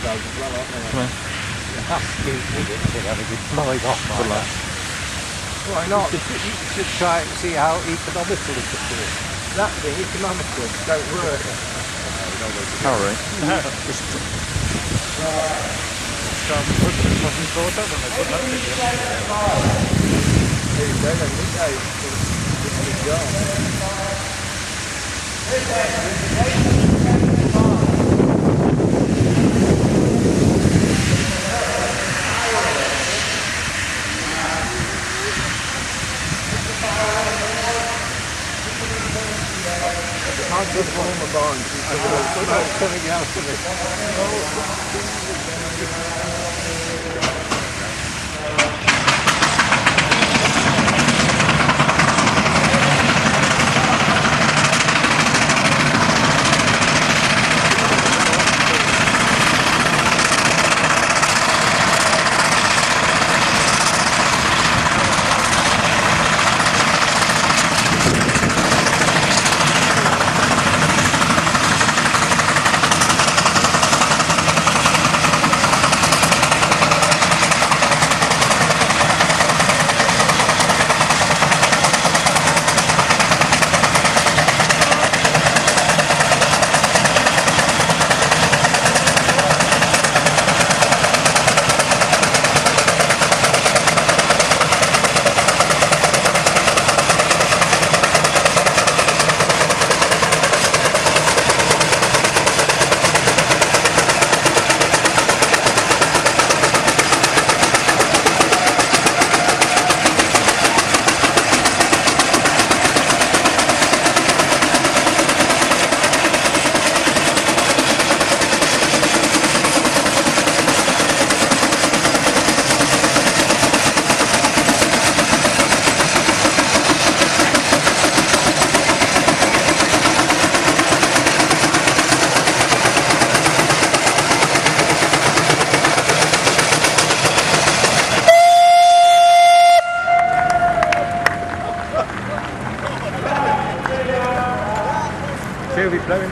those as well, aren't they? Yeah. That's cute, isn't it? They'd have a good flying off like that. Why not? You should try it and see how economical it could be. That thing, economical, don't work. All right. Just wasn't thought of when they put that thing in. There you go, then, didn't they? It's a good job. I can't just warm my barn. I'm coming out of She'll be blowing